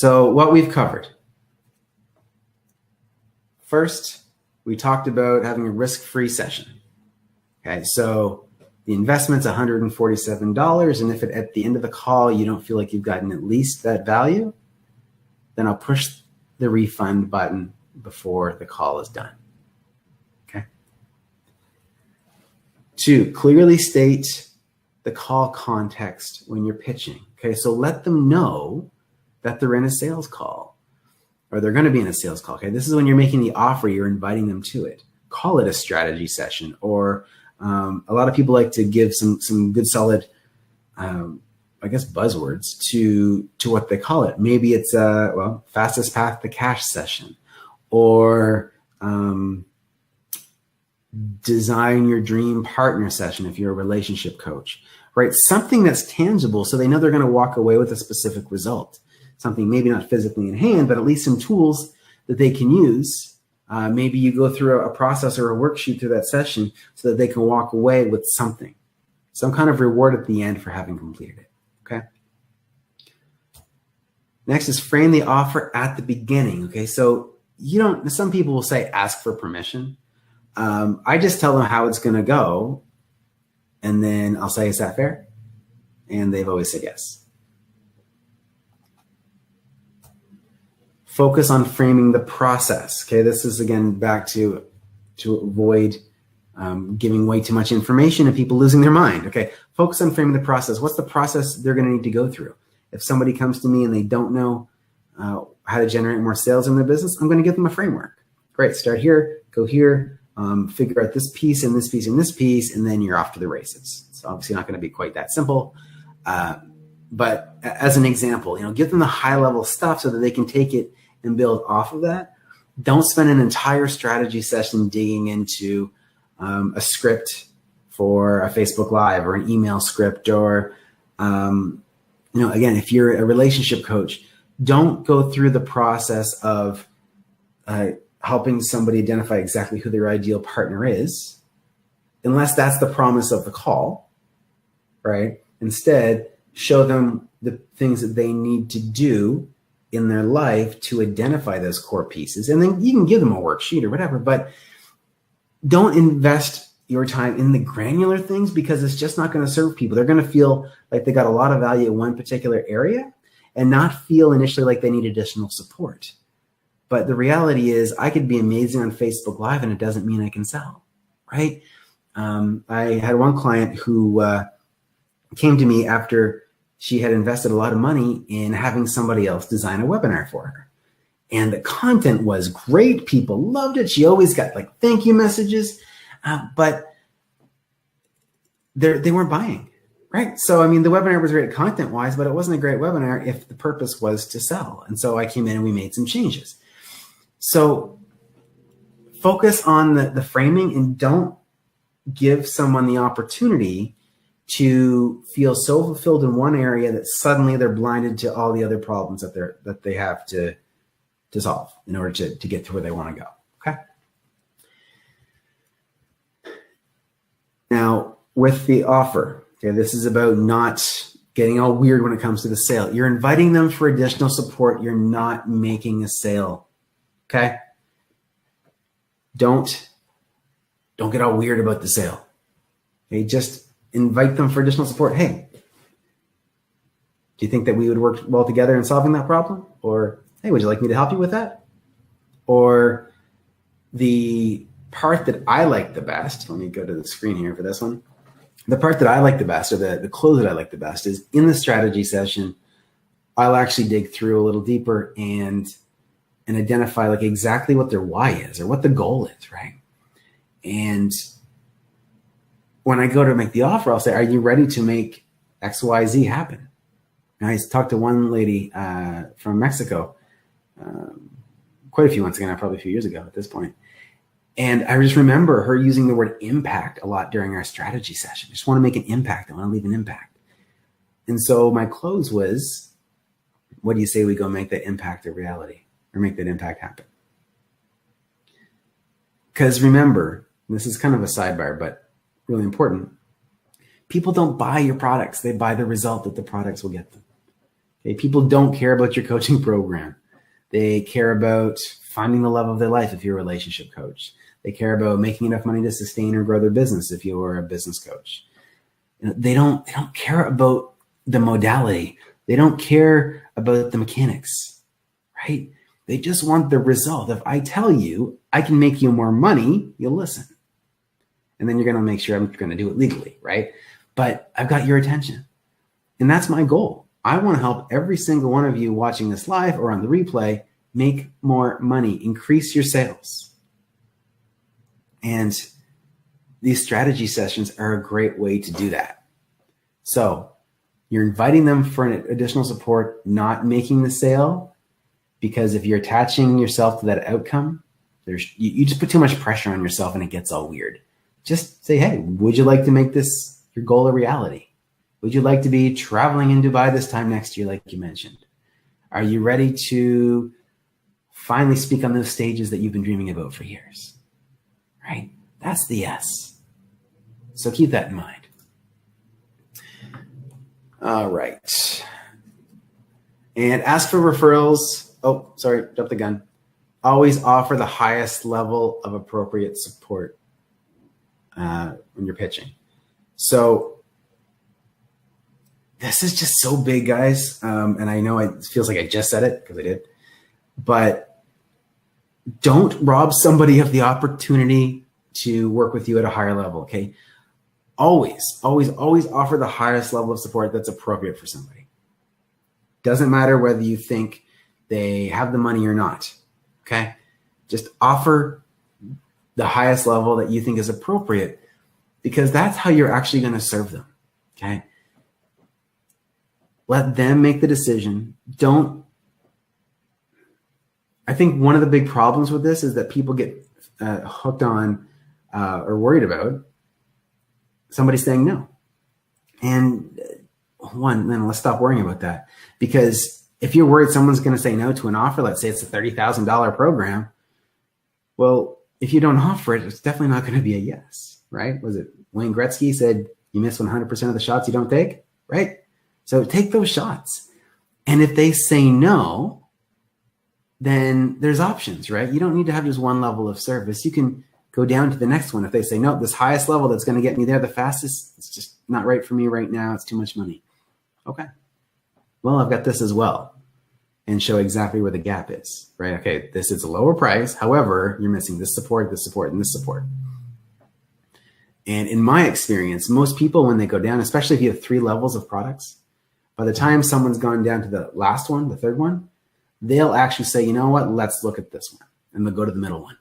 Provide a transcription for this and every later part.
So what we've covered. First, we talked about having a risk-free session. Okay, so the investment's $147, and if at the end of the call you don't feel like you've gotten at least that value, then I'll push the refund button before the call is done. Okay. 2, clearly state the call context when you're pitching. Okay, so let them know that they're in a sales call, or they're going to be in a sales call. Okay, this is when you're making the offer, you're inviting them to it. Call it a strategy session, or a lot of people like to give some good solid, I guess, buzzwords to what they call it. Maybe it's fastest path to cash session, or design your dream partner session if you're a relationship coach, right? Something that's tangible so they know they're going to walk away with a specific result. Something maybe not physically in hand, but at least some tools that they can use. Maybe you go through a process or a worksheet through that session so that they can walk away with something, some kind of reward at the end for having completed it. Okay. Next is frame the offer at the beginning. Okay. So some people will say, ask for permission. I just tell them how it's going to go. And then I'll say, is that fair? And they've always said yes. Focus on framing the process. Okay, this is again back to avoid giving way too much information and people losing their mind. Okay, focus on framing the process. What's the process they're going to need to go through? If somebody comes to me and they don't know how to generate more sales in their business, I'm going to give them a framework. Great, start here, go here, figure out this piece and this piece and this piece, and then you're off to the races. It's obviously not going to be quite that simple. But as an example, give them the high level stuff so that they can take it and build off of that. Don't spend an entire strategy session digging into a script for a Facebook Live or an email script, or, again, if you're a relationship coach, don't go through the process of helping somebody identify exactly who their ideal partner is, unless that's the promise of the call, right? Instead, show them the things that they need to do in their life to identify those core pieces. And then you can give them a worksheet or whatever, but don't invest your time in the granular things, because it's just not going to serve people. They're going to feel like they got a lot of value in one particular area and not feel initially like they need additional support. But the reality is I could be amazing on Facebook Live and it doesn't mean I can sell, right? I had one client who came to me after she had invested a lot of money in having somebody else design a webinar for her. And the content was great. People loved it. She always got thank you messages, but they weren't buying, right? So, the webinar was great content wise, but it wasn't a great webinar if the purpose was to sell. And so I came in and we made some changes. So focus on the framing, and don't give someone the opportunity to feel so fulfilled in one area that suddenly they're blinded to all the other problems that they have to solve in order to get to where they want to go. Okay. Now, with the offer, okay, this is about not getting all weird when it comes to the sale. You're inviting them for additional support. You're not making a sale. Okay. Don't get all weird about the sale. Okay, just invite them for additional support. Hey, do you think that we would work well together in solving that problem? Or, hey, would you like me to help you with that? Or the part that I like the best, let me go to the screen here for this one. The part that I like the best, or the close that I like the best, is in the strategy session, I'll actually dig through a little deeper and identify exactly what their why is or what the goal is, right? And when I go to make the offer, I'll say, are you ready to make XYZ happen? And I talked to one lady from Mexico quite a few months ago, probably a few years ago at this point. And I just remember her using the word impact a lot during our strategy session. I just want to make an impact. I want to leave an impact. And so my close was, what do you say we go make that impact a reality, or make that impact happen? Because remember, this is kind of a sidebar, but really important. People don't buy your products. They buy the result that the products will get them. Okay, people don't care about your coaching program. They care about finding the love of their life if you're a relationship coach. They care about making enough money to sustain or grow their business if you're a business coach. They don't care about the modality. They don't care about the mechanics, right? They just want the result. If I tell you I can make you more money, you'll listen. And then you're going to make sure I'm going to do it legally, right? But I've got your attention. And that's my goal. I want to help every single one of you watching this live or on the replay make more money, increase your sales. And these strategy sessions are a great way to do that. So you're inviting them for an additional support, not making the sale, because if you're attaching yourself to that outcome, you just put too much pressure on yourself and it gets all weird. Just say, hey, would you like to make this your goal a reality? Would you like to be traveling in Dubai this time next year, like you mentioned? Are you ready to finally speak on those stages that you've been dreaming about for years? Right? That's the yes. So keep that in mind. All right. And ask for referrals. Oh, sorry, jumped the gun. Always offer the highest level of appropriate support when you're pitching. So this is just so big, guys. And I know it feels like I just said it because I did. But don't rob somebody of the opportunity to work with you at a higher level, okay? Always, always, always offer the highest level of support that's appropriate for somebody. Doesn't matter whether you think they have the money or not, okay? Just offer the highest level that you think is appropriate, because that's how you're actually going to serve them, okay? Let them make the decision. I think one of the big problems with this is that people get hooked on or worried about somebody saying no. And then let's stop worrying about that. Because if you're worried someone's going to say no to an offer, let's say it's a $30,000 program, well, if you don't offer it, it's definitely not going to be a yes, right? Was it Wayne Gretzky said, you miss 100% of the shots you don't take, right? So take those shots. And if they say no, then there's options, right? You don't need to have just one level of service. You can go down to the next one. If they say, no, this highest level that's going to get me there the fastest, it's just not right for me right now. It's too much money. Okay. Well, I've got this as well, and show exactly where the gap is, right? Okay, this is a lower price. However, you're missing this support, and this support. And in my experience, most people, when they go down, especially if you have 3 levels of products, by the time someone's gone down to the last one, the third one, they'll actually say, you know what, let's look at this one. And they'll go to the middle one.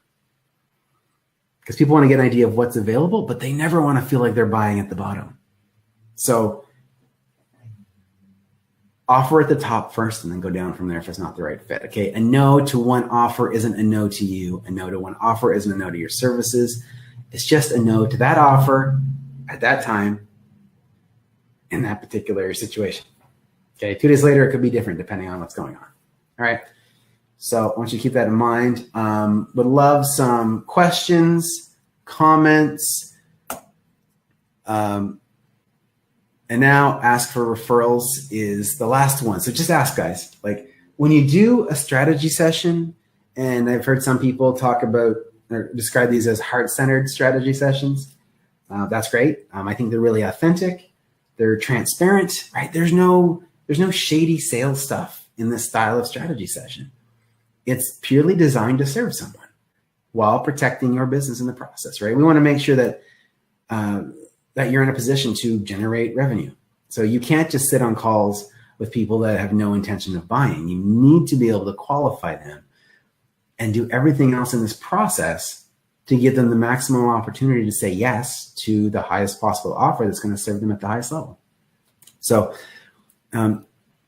Because people want to get an idea of what's available, but they never want to feel like they're buying at the bottom. So offer at the top first and then go down from there if it's not the right fit. Okay, a no to one offer isn't a no to you. A no to one offer isn't a no to your services. It's just a no to that offer at that time in that particular situation. Okay, 2 days later, it could be different depending on what's going on. All right, so I want you to keep that in mind. Would love some questions, comments, and now ask for referrals is the last one. So just ask, guys. Like when you do a strategy session, and I've heard some people talk about or describe these as heart-centered strategy sessions. That's great. I think they're really authentic. They're transparent, right? There's no shady sales stuff in this style of strategy session. It's purely designed to serve someone while protecting your business in the process, right? We want to make sure that that you're in a position to generate revenue. So you can't just sit on calls with people that have no intention of buying. You need to be able to qualify them and do everything else in this process to give them the maximum opportunity to say yes to the highest possible offer that's going to serve them at the highest level. So,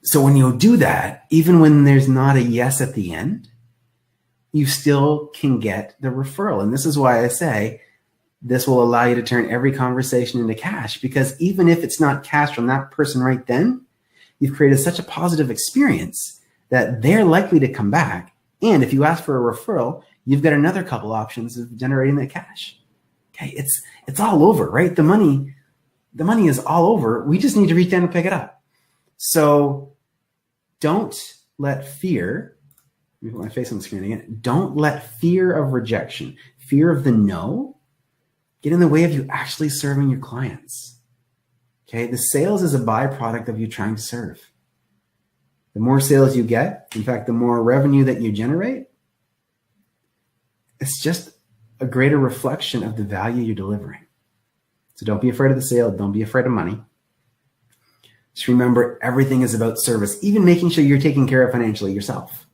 so when you do that, even when there's not a yes at the end, you still can get the referral. And this is why I say this will allow you to turn every conversation into cash, because even if it's not cash from that person right then, you've created such a positive experience that they're likely to come back. And if you ask for a referral, you've got another couple options of generating that cash. Okay, it's all over, right? The money is all over. We just need to reach down and pick it up. So don't let fear, let me put my face on the screen again. Don't let fear of rejection, fear of the no, get in the way of you actually serving your clients. Okay, the sales is a byproduct of you trying to serve. The more sales you get, in fact, the more revenue that you generate, it's just a greater reflection of the value you're delivering. So don't be afraid of the sale. Don't be afraid of money. Just remember, everything is about service, even making sure you're taking care of financially yourself.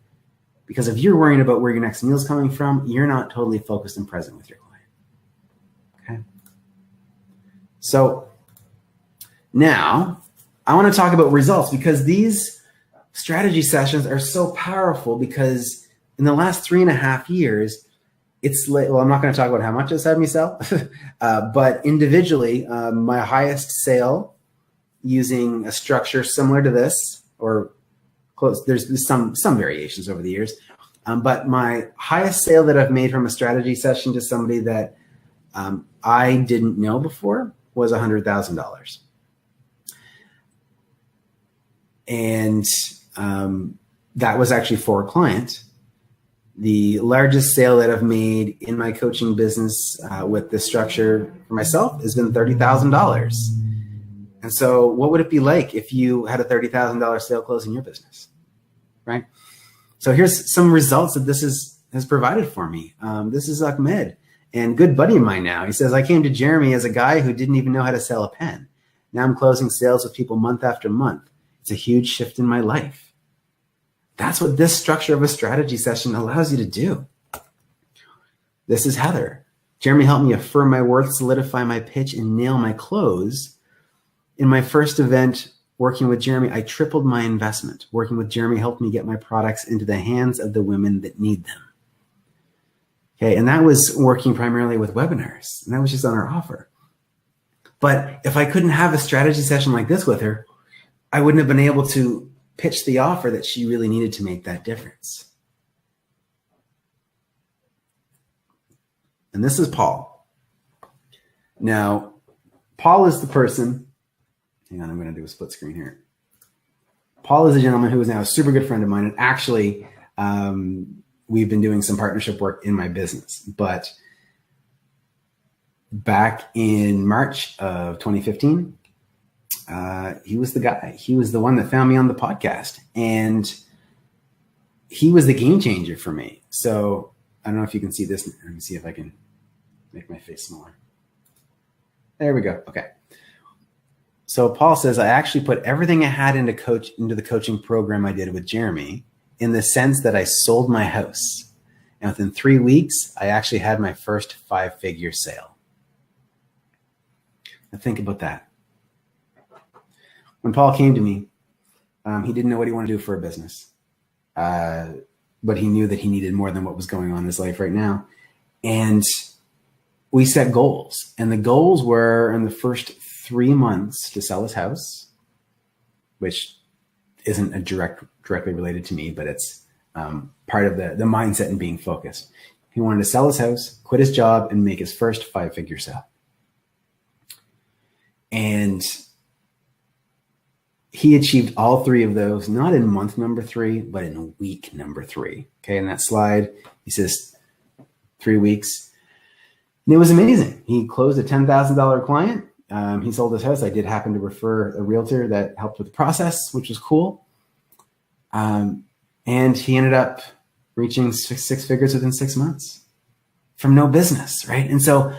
Because if you're worrying about where your next meal is coming from, you're not totally focused and present with your client. Okay. So now I want to talk about results, because these strategy sessions are so powerful, because in the last 3.5 years, it's like, well, I'm not going to talk about how much it's had me sell, but individually, my highest sale using a structure similar to this, or close, there's some variations over the years, but my highest sale that I've made from a strategy session to somebody that I didn't know before was $100,000. And that was actually for a client. The largest sale that I've made in my coaching business with this structure for myself has been $30,000. And so what would it be like if you had a $30,000 sale close in your business, right? So here's some results that this has provided for me. This is Ahmed, and good buddy of mine now. He says, I came to Jeremy as a guy who didn't even know how to sell a pen. Now I'm closing sales with people month after month. It's a huge shift in my life. That's what this structure of a strategy session allows you to do. This is Heather. Jeremy helped me affirm my worth, solidify my pitch, and nail my close. In my first event working with Jeremy, I tripled my investment. Working with Jeremy helped me get my products into the hands of the women that need them. Okay, and that was working primarily with webinars, and that was just on our offer. But if I couldn't have a strategy session like this with her, I wouldn't have been able to pitch the offer that she really needed to make that difference. And this is Paul. Now, Paul is the person, hang on, I'm going to do a split screen here. Paul is a gentleman who is now a super good friend of mine. And actually, we've been doing some partnership work in my business. But back in March of 2015, he was the guy. He was the one that found me on the podcast. And he was the game changer for me. So I don't know if you can see this. Let me see if I can make my face smaller. There we go. Okay. So Paul says, I actually put everything I had into the coaching program I did with Jeremy, in the sense that I sold my house. And within 3 weeks, I actually had my first 5-figure sale. Now think about that. When Paul came to me, he didn't know what he wanted to do for a business. But he knew that he needed more than what was going on in his life right now. And we set goals. And the goals were, in the first 3 months, to sell his house, which isn't directly related to me, but it's part of the mindset and being focused. He wanted to sell his house, quit his job, and make his first 5-figure sale. And he achieved all 3 of those, not in month number 3, but in week number 3. Okay, in that slide, he says 3 weeks. And it was amazing. He closed a $10,000 client. He sold his house. I did happen to refer a realtor that helped with the process, which was cool. And he ended up reaching six figures within 6 months from no business, right? And so,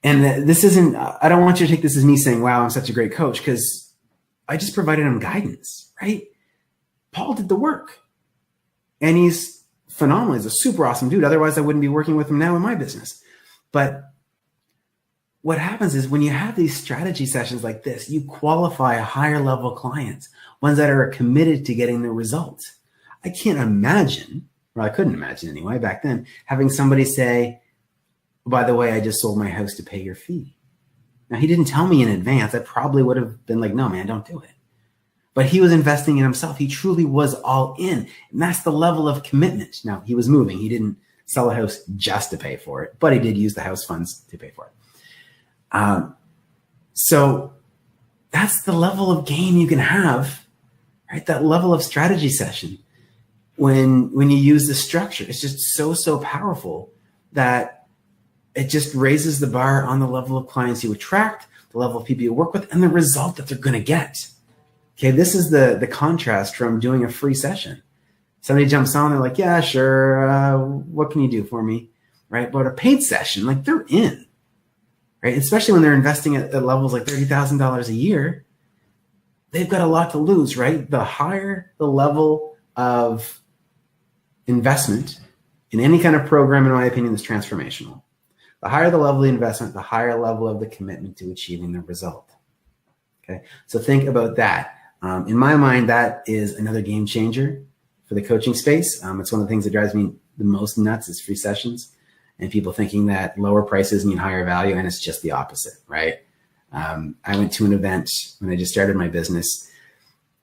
and this isn't, I don't want you to take this as me saying, wow, I'm such a great coach, because I just provided him guidance, right? Paul did the work, and he's phenomenal. He's a super awesome dude. Otherwise, I wouldn't be working with him now in my business. But what happens is, when you have these strategy sessions like this, you qualify higher level clients, ones that are committed to getting the results. I can't imagine, or I couldn't imagine anyway back then, having somebody say, by the way, I just sold my house to pay your fee. Now, he didn't tell me in advance. I probably would have been like, no, man, don't do it. But he was investing in himself. He truly was all in. And that's the level of commitment. Now, he was moving. He didn't sell a house just to pay for it, but he did use the house funds to pay for it. So that's the level of game you can have, right? That level of strategy session, when you use the structure, it's just so powerful that it just raises the bar on the level of clients you attract, the level of people you work with, and the result that they're going to get. Okay, this is the contrast from doing a free session. Somebody jumps on, they're like, yeah, sure, what can you do for me, right? But a paid session, like, they're in, right? Especially when they're investing at levels like $30,000 a year, they've got a lot to lose, right? The higher the level of investment in any kind of program, in my opinion, is transformational. The higher the level of the investment, the higher level of the commitment to achieving the result. Okay, so think about that. In my mind, that is another game changer for the coaching space. It's one of the things that drives me the most nuts is free sessions and people thinking that lower prices mean higher value, and it's just the opposite, right? I went to an event when I just started my business,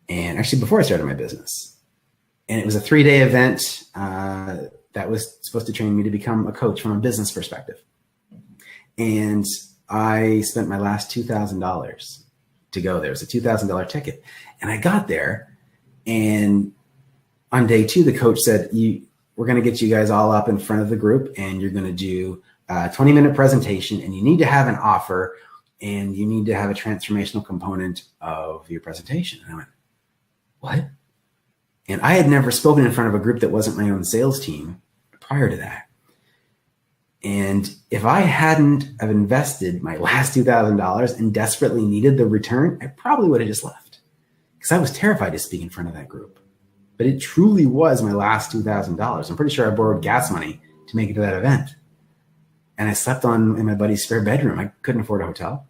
and actually before I started my business, and it was a 3-day event that was supposed to train me to become a coach from a business perspective. And I spent my last $2,000 to go there. It was a $2,000 ticket. And I got there, and on day 2, the coach said, we're going to get you guys all up in front of the group, and you're going to do a 20-minute presentation, and you need to have an offer, and you need to have a transformational component of your presentation. And I went, what? And I had never spoken in front of a group that wasn't my own sales team prior to that. And if I hadn't have invested my last $2,000 and desperately needed the return, I probably would have just left, because I was terrified to speak in front of that group. But it truly was my last $2,000. I'm pretty sure I borrowed gas money to make it to that event. And I slept in my buddy's spare bedroom. I couldn't afford a hotel.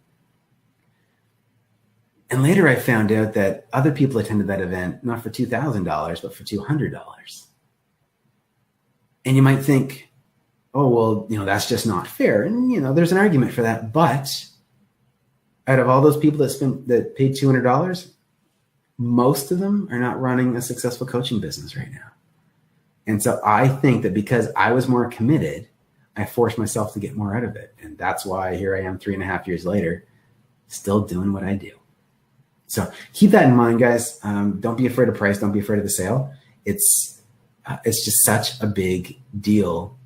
And later I found out that other people attended that event, not for $2,000, but for $200. And you might think, oh, well, that's just not fair. And, there's an argument for that. But out of all those people that paid $200, most of them are not running a successful coaching business right now. And so I think that because I was more committed, I forced myself to get more out of it. And that's why here I am 3.5 years later, still doing what I do. So keep that in mind, guys. Don't be afraid of price. Don't be afraid of the sale. It's just such a big deal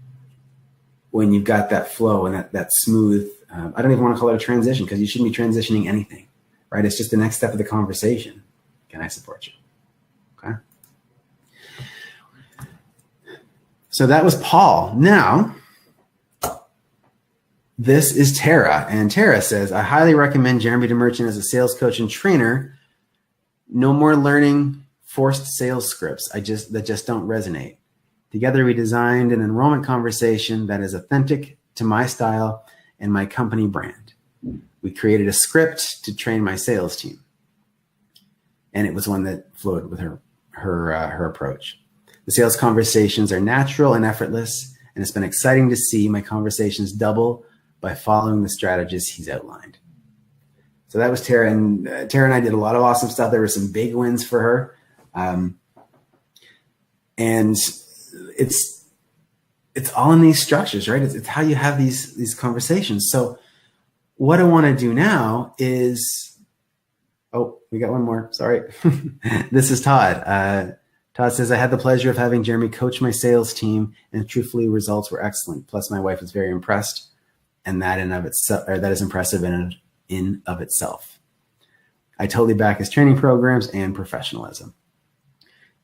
when you've got that flow and that smooth, I don't even want to call it a transition, because you shouldn't be transitioning anything, right? It's just the next step of the conversation. Can I support you? Okay. So that was Paul. Now, this is Tara. And Tara says, I highly recommend Jeremy DeMerchant as a sales coach and trainer. No more learning forced sales scripts that just don't resonate. Together, we designed an enrollment conversation that is authentic to my style and my company brand. We created a script to train my sales team. And it was one that flowed with her approach. The sales conversations are natural and effortless, and it's been exciting to see my conversations double by following the strategies he's outlined. So that was Tara, and Tara and I did a lot of awesome stuff. There were some big wins for her. And it's all in these structures, right? It's how you have these conversations. So what I want to do now is, we got one more. Sorry. This is Todd. Todd says, I had the pleasure of having Jeremy coach my sales team, and truthfully, results were excellent. Plus, my wife was very impressed, and that is impressive in of itself. I totally back his training programs and professionalism.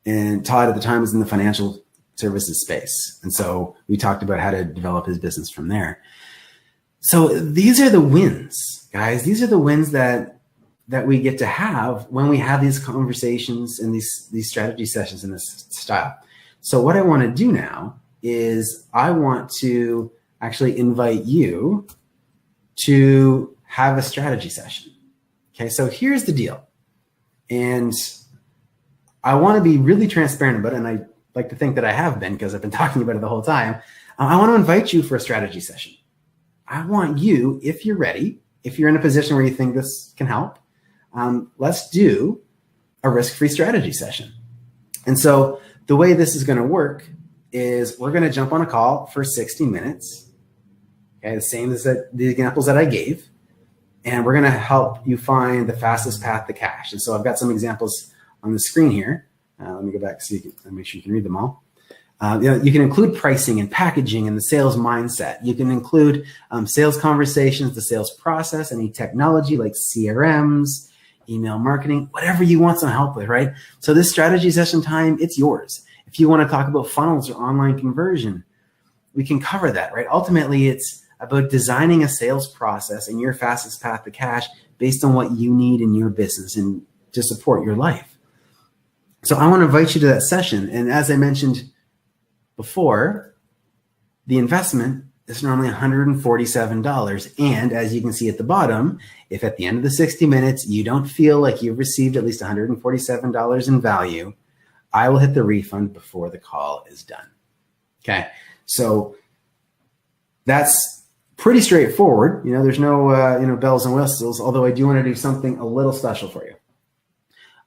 And Todd at the time was in the financial services space. And so we talked about how to develop his business from there. So these are the wins, guys. These are the wins that we get to have when we have these conversations and these strategy sessions in this style. So what I want to do now is I want to actually invite you to have a strategy session. Okay, so here's the deal. And I want to be really transparent about it, and I like to think that I have been, because I've been talking about it the whole time. I want to invite you for a strategy session. I want you, if you're ready, if you're in a position where you think this can help, let's do a risk-free strategy session. And so the way this is going to work is we're going to jump on a call for 60 minutes. Okay, the same as the examples that I gave. And we're going to help you find the fastest path to cash. And so I've got some examples on the screen here. Let me go back so you can make sure you can read them all. You can include pricing and packaging and the sales mindset. You can include sales conversations, the sales process, any technology like CRMs, email marketing, whatever you want some help with, right? So this strategy session time, it's yours. If you want to talk about funnels or online conversion, we can cover that, right? Ultimately, it's about designing a sales process and your fastest path to cash based on what you need in your business and to support your life. So I want to invite you to that session. And as I mentioned before, the investment is normally $147. And as you can see at the bottom, if at the end of the 60 minutes, you don't feel like you've received at least $147 in value, I will hit the refund before the call is done. Okay. So that's pretty straightforward. There's no, bells and whistles, although I do want to do something a little special for you.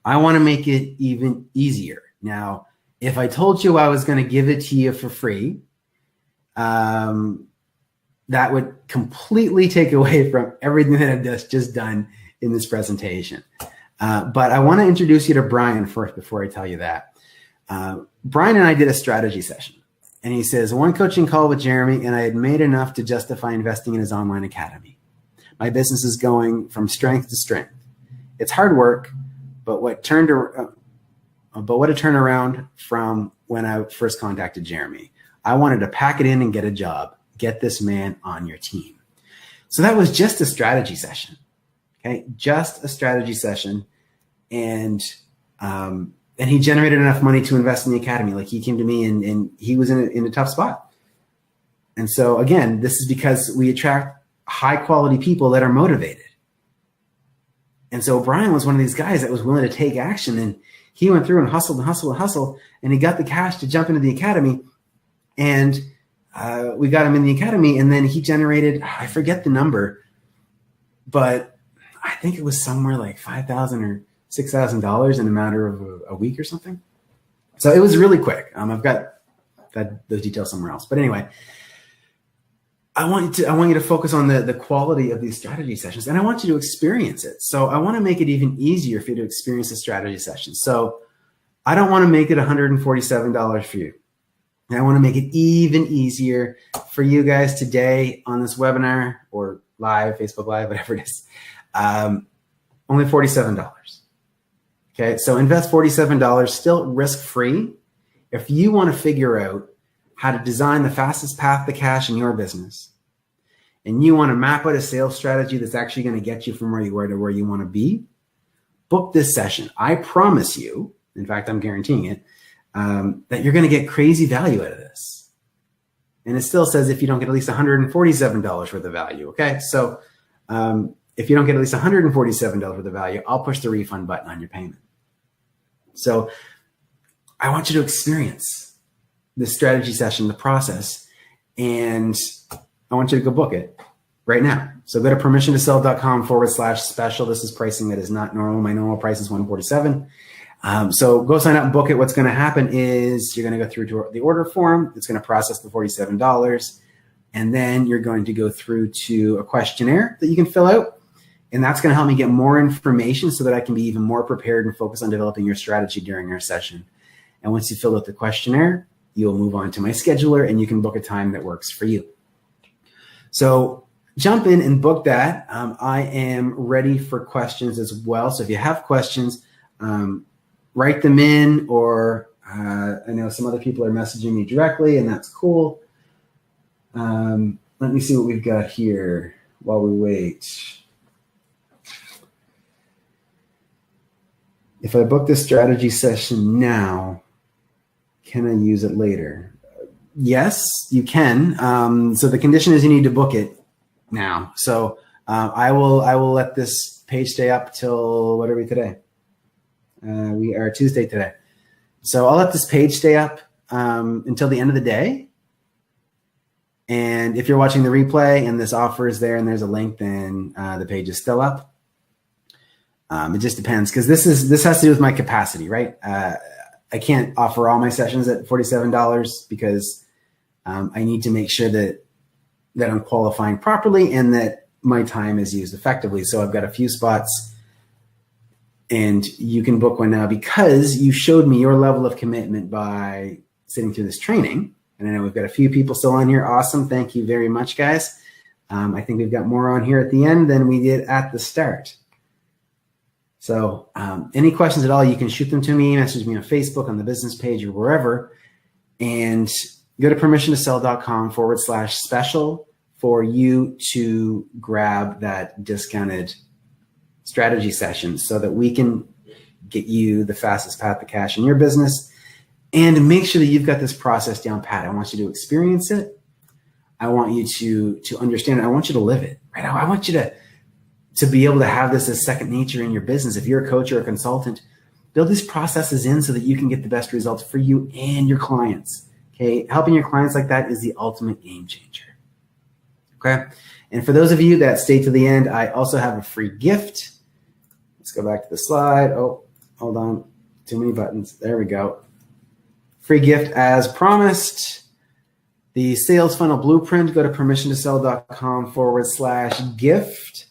I want to make it even easier. Now, if I told you I was going to give it to you for free, that would completely take away from everything that I've just done in this presentation. But I want to introduce you to Brian first before I tell you that. Brian and I did a strategy session. And he says, one coaching call with Jeremy, and I had made enough to justify investing in his online academy. My business is going from strength to strength. It's hard work, but what a turnaround from when I first contacted Jeremy. I wanted to pack it in and get a job. Get this man on your team. So that was just a strategy session. Okay, just a strategy session. And he generated enough money to invest in the academy. Like, he came to me and he was in a tough spot. And so again, this is because we attract high quality people that are motivated. And so Brian was one of these guys that was willing to take action, and he went through and hustled and hustled and hustled, and he got the cash to jump into the academy. And we got him in the academy, and then he generated, I forget the number, but I think it was somewhere like $5,000 or $6,000 in a matter of a week or something. So it was really quick. I've got those details somewhere else. But anyway, I want you to focus on the quality of these strategy sessions, and I want you to experience it. So I want to make it even easier for you to experience the strategy session. So I don't want to make it $147 for you. And I want to make it even easier for you guys today on this webinar or live, Facebook Live, whatever it is. Only $47. Okay, so invest $47, still risk-free. If you want to figure out how to design the fastest path to cash in your business, and you want to map out a sales strategy that's actually going to get you from where you are to where you want to be, book this session. I promise you, in fact, I'm guaranteeing it, that you're going to get crazy value out of this. And it still says if you don't get at least $147 worth of value, okay? So if you don't get at least $147 worth of value, I'll push the refund button on your payment. So I want you to experience this strategy session, the process, and I want you to go book it right now. So go to permissiontosell.com/special. This is pricing that is not normal. My normal price is $147. So go sign up and book it. What's going to happen is you're going to go through to the order form. It's going to process the $47. And then you're going to go through to a questionnaire that you can fill out. And that's going to help me get more information so that I can be even more prepared and focus on developing your strategy during our session. And once you fill out the questionnaire, you'll move on to my scheduler and you can book a time that works for you. So jump in and book that. I am ready for questions as well. So if you have questions, write them in, or I know some other people are messaging me directly, and that's cool. Let me see what we've got here while we wait. If I book this strategy session now, can I use it later? Yes, you can. So the condition is you need to book it now. So I will let this page stay up till, what are we today? We are Tuesday today. So I'll let this page stay up until the end of the day. And if you're watching the replay and this offer is there and there's a link, then the page is still up. It just depends, because this has to do with my capacity, right? I can't offer all my sessions at $47 because I need to make sure that I'm qualifying properly and that my time is used effectively. So I've got a few spots And you can book one now because you showed me your level of commitment by sitting through this training. And I know we've got a few people still on here. Awesome. Thank you very much, guys. I think we've got more on here at the end than we did at the start. So any questions at all, you can shoot them to me, message me on Facebook, on the business page, or wherever. And go to permissiontosell.com/special for you to grab that discounted strategy session so that we can get you the fastest path to cash in your business and make sure that you've got this process down pat. I want you to experience it. I want you to understand it. I want you to live it, right? I want you to be able to have this as second nature in your business. If you're a coach or a consultant, build these processes in so that you can get the best results for you and your clients. Okay. Helping your clients like that is the ultimate game changer. Okay. And for those of you that stay to the end, I also have a free gift. Let's go back to the slide. Oh, hold on. Too many buttons. There we go. Free gift as promised. The sales funnel blueprint. Go to permissiontosell.com/gift.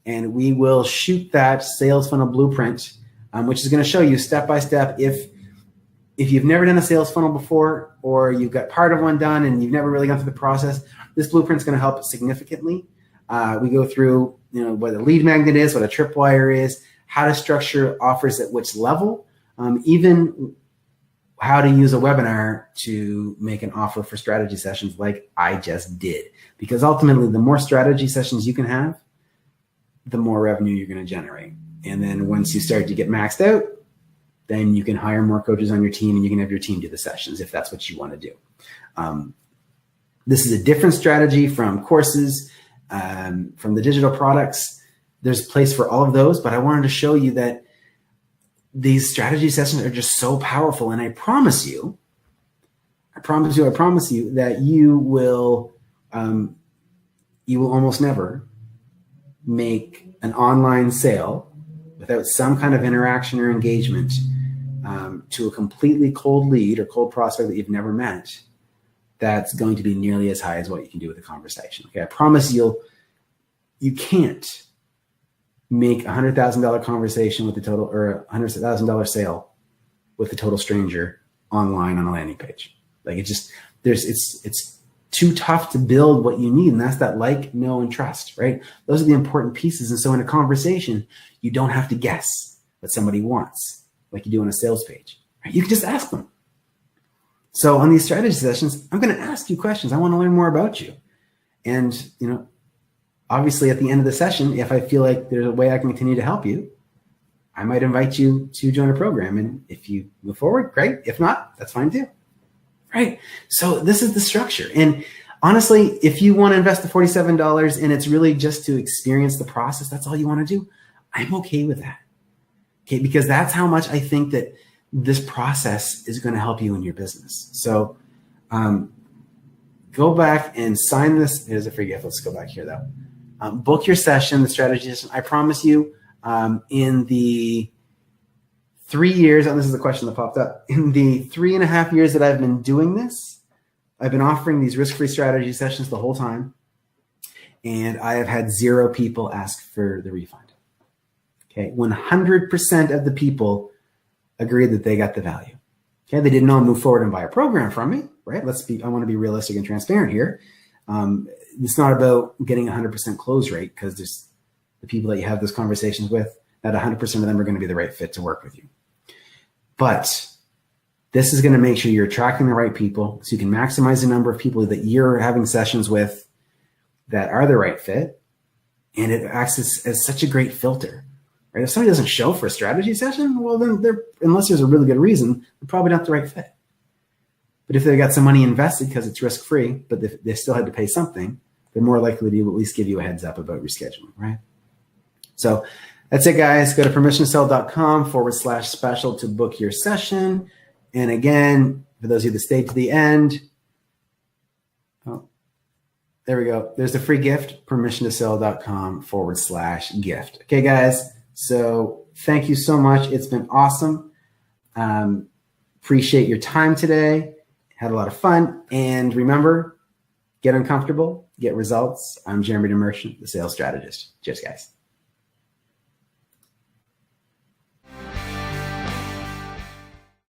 And we will shoot that sales funnel blueprint, which is going to show you step by step. If you've never done a sales funnel before, or you've got part of one done and you've never really gone through the process, this blueprint is going to help significantly. We go through, what a lead magnet is, what a tripwire is, how to structure offers at which level, even how to use a webinar to make an offer for strategy sessions like I just did. Because ultimately, the more strategy sessions you can have, the more revenue you're going to generate. And then once you start to get maxed out, then you can hire more coaches on your team and you can have your team do the sessions if that's what you want to do. This is a different strategy from courses, from the digital products. There's a place for all of those, but I wanted to show you that these strategy sessions are just so powerful. And I promise you that you will almost never make an online sale without some kind of interaction or engagement to a completely cold lead or cold prospect that you've never met. That's going to be nearly as high as what you can do with a conversation. Okay, I promise you can't make a $100,000 conversation with a total, or a $100,000 sale with a total stranger online on a landing page. Like it's too tough to build what you need. And that's that like, know, and trust, right? Those are the important pieces. And so in a conversation, you don't have to guess what somebody wants like you do on a sales page. Right? You can just ask them. So on these strategy sessions, I'm going to ask you questions. I want to learn more about you. And, obviously at the end of the session, if I feel like there's a way I can continue to help you, I might invite you to join a program. And if you move forward, great. If not, that's fine too. Right. So this is the structure. And honestly, if you want to invest the $47 and it's really just to experience the process, that's all you want to do, I'm okay with that. Okay. Because that's how much I think that this process is going to help you in your business. So go back and sign this. Here's a free gift. Let's go back here though. Book your session, the strategy session. I promise you in the 3 years, and this is the question that popped up, in the 3.5 years that I've been doing this, I've been offering these risk-free strategy sessions the whole time. And I have had 0 people ask for the refund. Okay, 100% of the people agreed that they got the value. Okay, they didn't know to move forward and buy a program from me, right? I want to be realistic and transparent here. It's not about getting 100% close rate because there's the people that you have those conversations with, not 100% of them are going to be the right fit to work with you. But this is going to make sure you're attracting the right people so you can maximize the number of people that you're having sessions with that are the right fit. And it acts as such a great filter, right? If somebody doesn't show for a strategy session, well, then unless there's a really good reason, they're probably not the right fit. But if they got some money invested because it's risk-free, but they still had to pay something, they're more likely to at least give you a heads up about rescheduling, right? So that's it, guys. Go to permissiontosell.com/special to book your session. And again, for those of you that stayed to the end, there we go. There's the free gift, permissiontosell.com/gift. Okay, guys. So thank you so much. It's been awesome. Appreciate your time today. Had a lot of fun. And remember, get uncomfortable, get results. I'm Jeremy DeMerchant, the sales strategist. Cheers, guys.